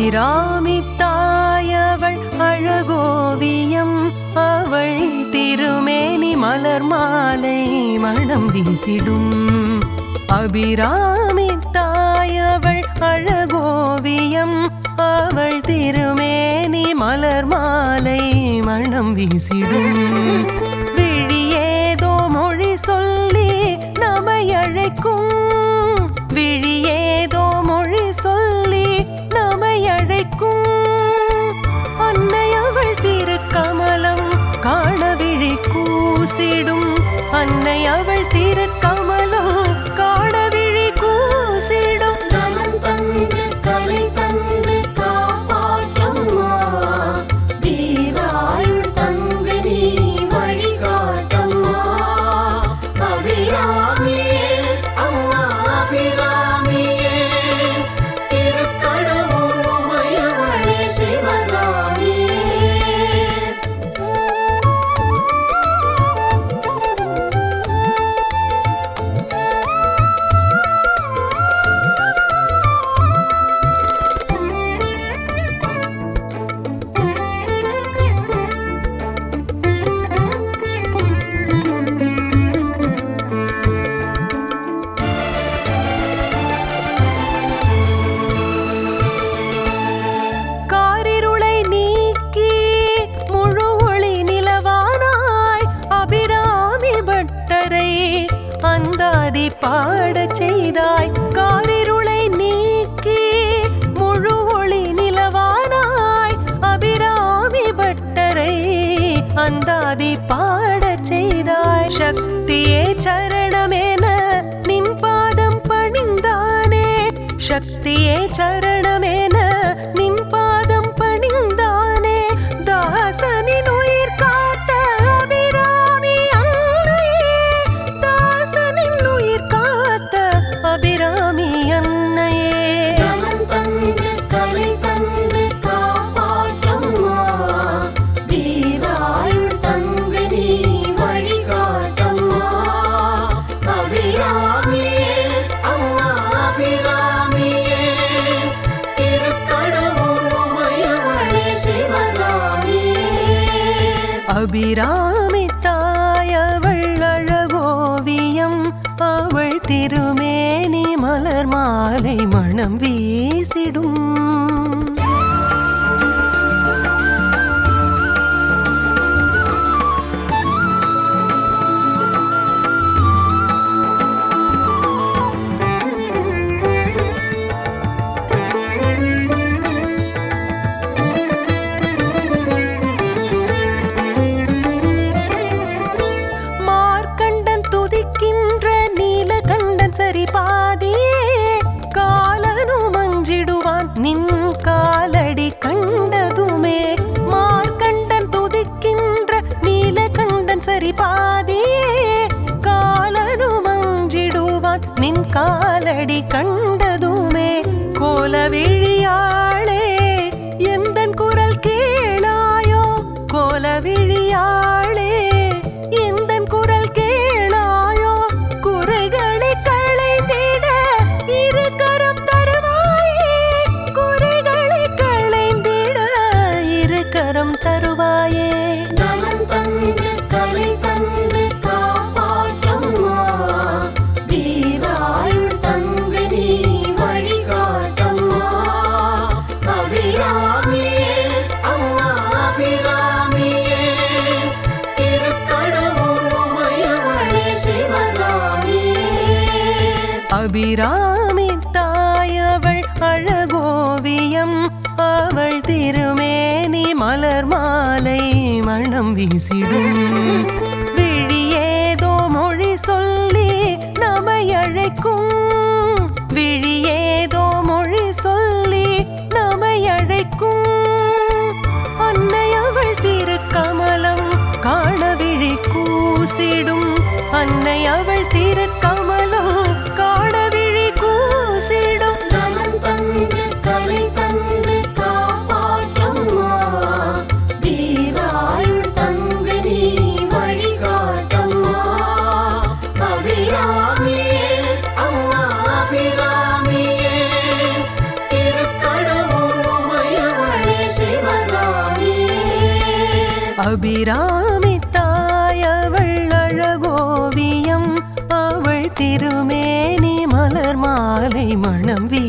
அபிராமி தாயவள் அழகோவியம் அவள் திருமேனி மலர் மாலை மணம் வீசிடும். அபிராமி தாயவள் அழகோவியம் அவள் திருமேனி மலர் மாலை மணம் வீசிடும். விழியேதோ மொழி சொல்லி நம்மை அழைக்கும், விழியேதோ மொழி சொல்லி நம்மை அழைக்கும். அன்னை அவள் திருக்கமலம் காண விழி கூசிடும், அன்னை அவள் திருக்கமலம் காண விழி கூசிடும். தனம் தந்து கலை தந்து காப்பாற்றம்மா, தீராயுள் தந்து நீ வழிகாட்டம்மா. அபிராமியே அம்மா அபிராமியே, திருக்கடவுர் உமையவளே சிவகாமியே. காரிருளை நீக்கி முழு ஒளி நிலவானாய் அபிராமி பட்டரை அந்தாதி பாடச் செய்தாய். காரிருளை நீக்கி முழு ஒளி நிலவானாய் அபிராமி பட்டரை அந்தாதி பாடச் செய்தாய். சக்தியே சரணமென நின் பாதம் பணிந்தானே, சக்தியே சரணமென நின் பாதம் பணிந்தானே. தாசனின் உயிர் காத்த அபிராமி அன்னையே, தாசனின் உயிர் காத்த அபிராமி அன்னையே. தனம் தந்து கலை தந்து காப்பாற்றம்மா, தீராயுள் தந்து நீ வழிகாட்டம்மா. அபிராமியே அம்மா அபிராமியே, திருக்கடவுர் உமையவளே சிவகாமியே. அபிராமி தாயவள் அழகோவியம் அவள் திருமேனி மலர் மாலை மணம் வீசிடும். மார்க்கண்டன் துதிக்கின்ற நீலகண்டன் சரி பாதியே, காலனும் மஞ்சிடுவான் நின் காலடி கண்டதுமே. மார்க்கண்டன் துதிக்கின்ற நீலகண்டன் சரி பாதியே, காலனும் மஞ்சிடுவான் நின் காலடி கண்டதுமே. கோலவிழியாளே எந்தன் குரல் கேளாயோ, கோலவிழியாளே எந்தன் குரல் கேளாயோ. குறைகளை களைந்திட இரு கரம் தருவாயே, குறைகளை களைந்திட இரு கரம் தருவாயே. தனம் தந்து கலை தந்து காப்பாற்றம்மா, தீராயுள் தந்து நீ வழிகாட்டம்மா. அபிராமியே அம்மா அபிராமியே, திருக்கடவுர் உமையவளே சிவகாமியே. அபிராமி தாயவள் அழகோவியம் அவள் திருமேனி மலர் மாலை மணம் வீசிடும். விழியேதோ மொழி சொல்லி நம்மை அழைக்கும், விழியேதோ மொழி சொல்லி நம்மை அழைக்கும். அன்னை அவள் திருக்கமலம் காண விழி கூசிடும், அன்னை அவள் திருக்கமலம் காண விழி கூசிடும். தனம் தந்து கலை தந்து காப்பாற்றம்மா, தீராயுள் தந்து நீ வழிகாட்டம்மா. அபிராமியே அம்மா அபிராமியே, திருக்கடவுர் உமையவளே அபிராமி தாய் அவள் அழகோவியம் அவள் திருமேனி மலர் மாலை மணம் வீசும்